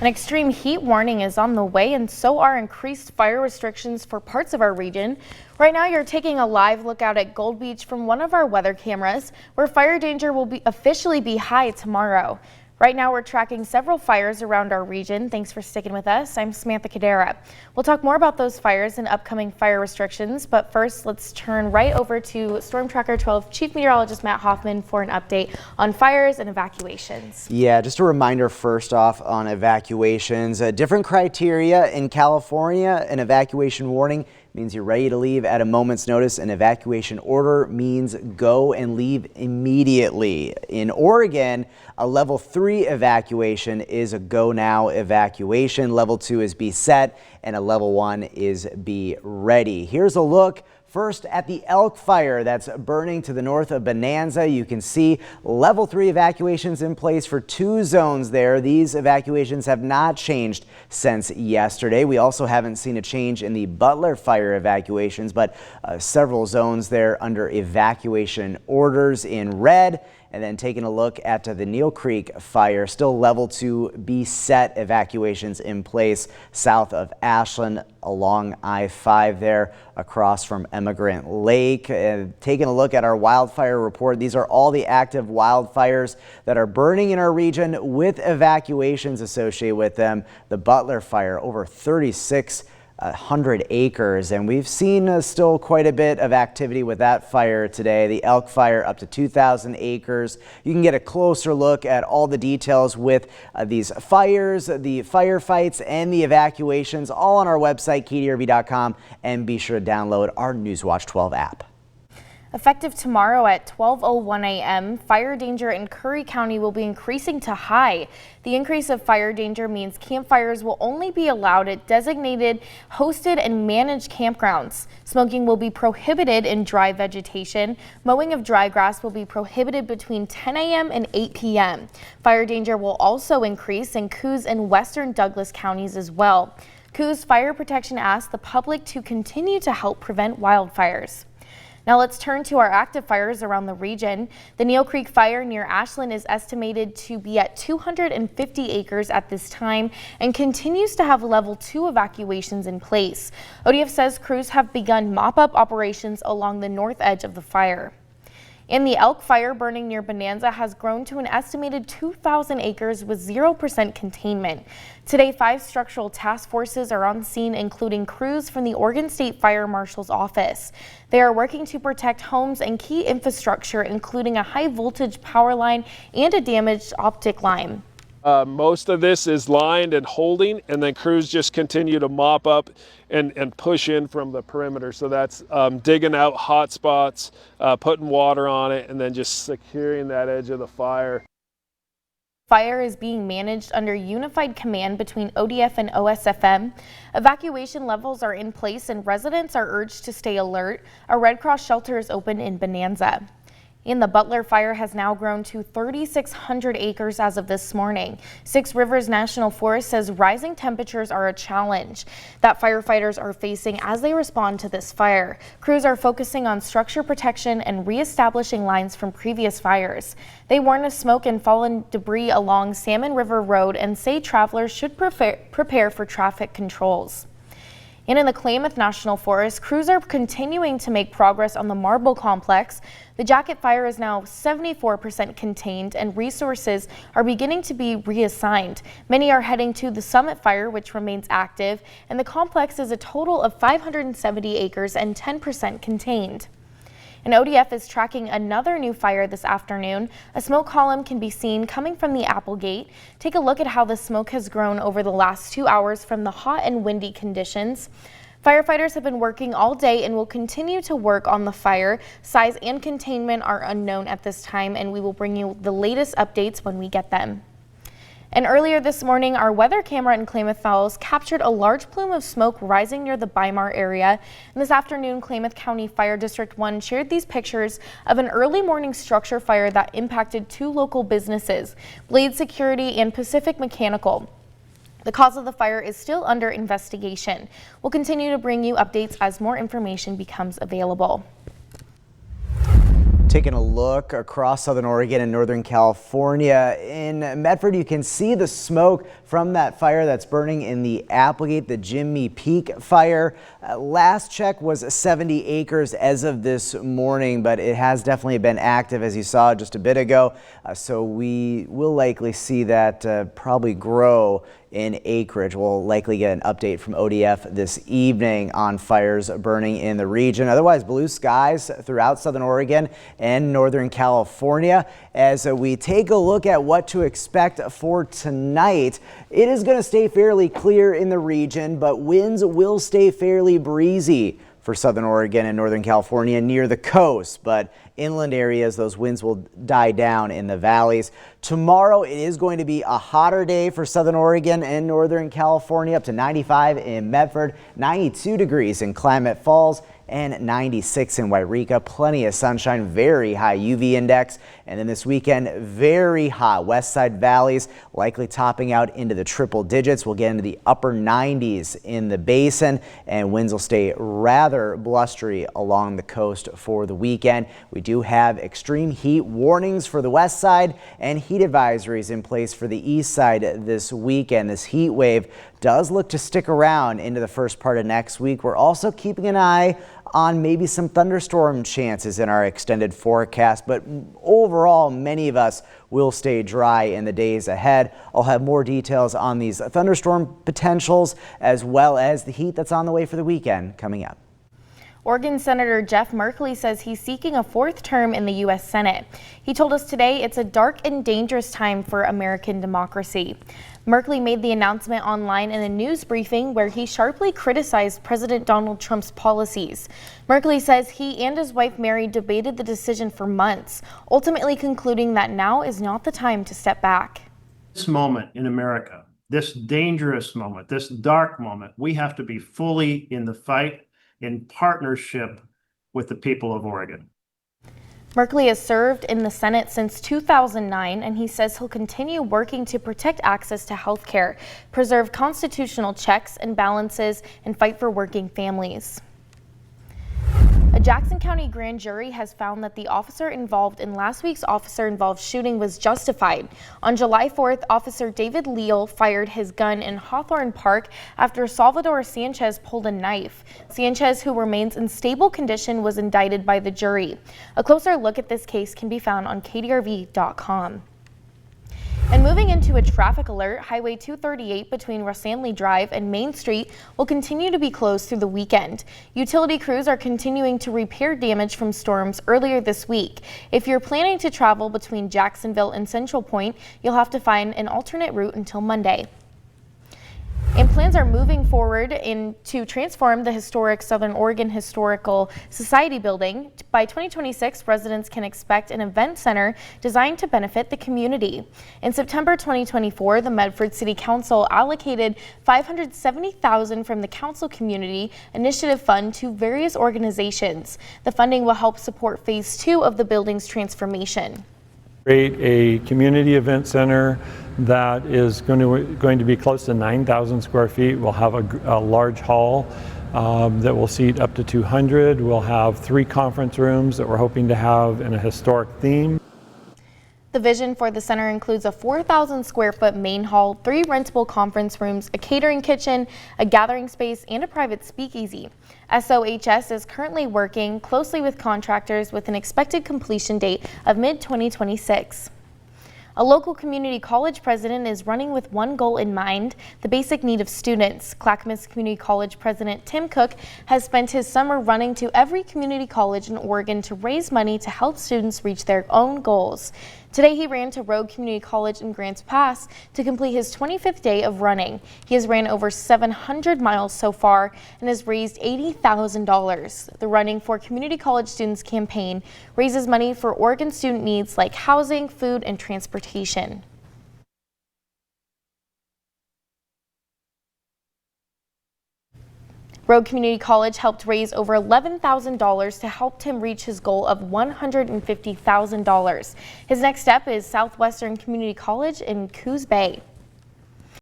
An extreme heat warning is on the way, and so are increased fire restrictions for parts of our region. Right now, you're taking a live look out at Gold Beach from one of our weather cameras, where fire danger will officially be high tomorrow. Right now, we're tracking several fires around our region. Thanks for sticking with us. I'm Samantha Cadera. We'll talk more about those fires and upcoming fire restrictions, but first, let's turn right over to Storm Tracker 12 Chief Meteorologist Matt Hoffman for an update on fires and evacuations. Yeah, just a reminder first off on evacuations. Different criteria in California. An evacuation warning means you're ready to leave at a moment's notice. An evacuation order means go and leave immediately. In Oregon, a level 3 evacuation is a go now evacuation. Level 2 is be set, and a level 1 is be ready. Here's a look first at the elk fire that's burning to the north of Bonanza. You can see level 3 evacuations in place for 2 zones there. These evacuations have not changed since yesterday. We also haven't seen a change in the Butler fire evacuations, but several zones there under evacuation orders in red. And then taking a look at the Neal Creek fire, still level 2 be set evacuations in place south of Ashland along I-5 there across from Emigrant Lake. Taking a look at our wildfire report, these are all the active wildfires that are burning in our region with evacuations associated with them. The Butler fire, over 3,600 acres, and we've seen still quite a bit of activity with that fire today. The elk fire up to 2,000 acres. You can get a closer look at all the details with these fires, the firefights, and the evacuations all on our website, ktrv.com, and be sure to download our Newswatch 12 app. Effective tomorrow at 12:01 a.m., fire danger in Curry County will be increasing to high. The increase of fire danger means campfires will only be allowed at designated, hosted, and managed campgrounds. Smoking will be prohibited in dry vegetation. Mowing of dry grass will be prohibited between 10 a.m. and 8 p.m. Fire danger will also increase in Coos and western Douglas counties as well. Coos Fire Protection asks the public to continue to help prevent wildfires. Now let's turn to our active fires around the region. The Neal Creek fire near Ashland is estimated to be at 250 acres at this time and continues to have level 2 evacuations in place. ODF says crews have begun mop-up operations along the north edge of the fire. And the elk fire burning near Bonanza has grown to an estimated 2,000 acres with 0% containment. Today, 5 structural task forces are on scene, including crews from the Oregon State Fire Marshal's office. They are working to protect homes and key infrastructure, including a high voltage power line and a damaged optic line. Most of this is lined and holding, and then crews just continue to mop up and push in from the perimeter. So that's digging out hot spots, putting water on it, and then just securing that edge of the fire. Fire is being managed under unified command between ODF and OSFM. Evacuation levels are in place and residents are urged to stay alert. A Red Cross shelter is open in Bonanza. And the Butler fire has now grown to 3,600 acres as of this morning. Six Rivers National Forest says rising temperatures are a challenge that firefighters are facing as they respond to this fire. Crews are focusing on structure protection and reestablishing lines from previous fires. They warn of smoke and fallen debris along Salmon River Road and say travelers should prepare for traffic controls. And in the Klamath National Forest, crews are continuing to make progress on the Marble Complex. The Jacket Fire is now 74% contained and resources are beginning to be reassigned. Many are heading to the Summit Fire, which remains active, and the complex is a total of 570 acres and 10% contained. And ODF is tracking another new fire this afternoon. A smoke column can be seen coming from the Applegate. Take a look at how the smoke has grown over the last 2 hours from the hot and windy conditions. Firefighters have been working all day and will continue to work on the fire. Size and containment are unknown at this time, and we will bring you the latest updates when we get them. And earlier this morning, our weather camera in Klamath Falls captured a large plume of smoke rising near the Bymar area. And this afternoon, Klamath County Fire District 1 shared these pictures of an early morning structure fire that impacted 2 local businesses, Blade Security and Pacific Mechanical. The cause of the fire is still under investigation. We'll continue to bring you updates as more information becomes available. Taking a look across southern Oregon and northern California. In Medford, you can see the smoke from that fire that's burning in the Applegate, the Jimmy Peak fire. Last check was 70 acres as of this morning, but it has definitely been active, as you saw just a bit ago. So we will likely see that probably grow in acreage. We'll likely get an update from ODF this evening on fires burning in the region. Otherwise, blue skies throughout southern Oregon and northern California. As we take a look at what to expect for tonight, it is going to stay fairly clear in the region, but winds will stay fairly breezy for southern Oregon and northern California near the coast, but inland areas, those winds will die down in the valleys. Tomorrow, it is going to be a hotter day for southern Oregon and northern California, up to 95 in Medford, 92 degrees in Klamath Falls, and 96 in Wairika. Plenty of sunshine, very high UV index. And then this weekend, very hot west side valleys, likely topping out into the triple digits. We'll get into the upper 90s in the basin, and winds will stay rather blustery along the coast for the weekend. We do have extreme heat warnings for the west side and heat advisories in place for the east side this weekend. This heat wave does look to stick around into the first part of next week. We're also keeping an eye on maybe some thunderstorm chances in our extended forecast, but overall, many of us will stay dry in the days ahead. I'll have more details on these thunderstorm potentials as well as the heat that's on the way for the weekend coming up. Oregon Senator Jeff Merkley says he's seeking a fourth term in the U.S. Senate. He told us today it's a dark and dangerous time for American democracy. Merkley made the announcement online in a news briefing where he sharply criticized President Donald Trump's policies. Merkley says he and his wife Mary debated the decision for months, ultimately concluding that now is not the time to step back. This moment in America, this dangerous moment, this dark moment, we have to be fully in the fight in partnership with the people of Oregon. Merkley has served in the Senate since 2009, and he says he'll continue working to protect access to health care, preserve constitutional checks and balances, and fight for working families. A Jackson County grand jury has found that the officer involved in last week's officer-involved shooting was justified. On July 4th, Officer David Leal fired his gun in Hawthorne Park after Salvador Sanchez pulled a knife. Sanchez, who remains in stable condition, was indicted by the jury. A closer look at this case can be found on kdrv.com. And moving into a traffic alert, Highway 238 between Rosanley Drive and Main Street will continue to be closed through the weekend. Utility crews are continuing to repair damage from storms earlier this week. If you're planning to travel between Jacksonville and Central Point, you'll have to find an alternate route until Monday. And plans are moving forward to transform the historic Southern Oregon Historical Society building. By 2026, residents can expect an event center designed to benefit the community. In September 2024, the Medford City Council allocated $570,000 from the Council Community Initiative Fund to various organizations. The funding will help support Phase 2 of the building's transformation. Create a community event center that is going to be close to 9,000 square feet. We'll have a large hall that will seat up to 200. We'll have 3 conference rooms that we're hoping to have in a historic theme. The vision for the center includes a 4,000 square foot main hall, 3 rentable conference rooms, a catering kitchen, a gathering space, and a private speakeasy. SOHS is currently working closely with contractors with an expected completion date of mid-2026. A local community college president is running with one goal in mind, the basic need of students. Clackamas Community College President Tim Cook has spent his summer running to every community college in Oregon to raise money to help students reach their own goals. Today he ran to Rogue Community College in Grants Pass to complete his 25th day of running. He has ran over 700 miles so far and has raised $80,000. The Running for Community College Students campaign raises money for Oregon student needs like housing, food, and transportation. Rogue Community College helped raise over $11,000 to help Tim reach his goal of $150,000. His next step is Southwestern Community College in Coos Bay.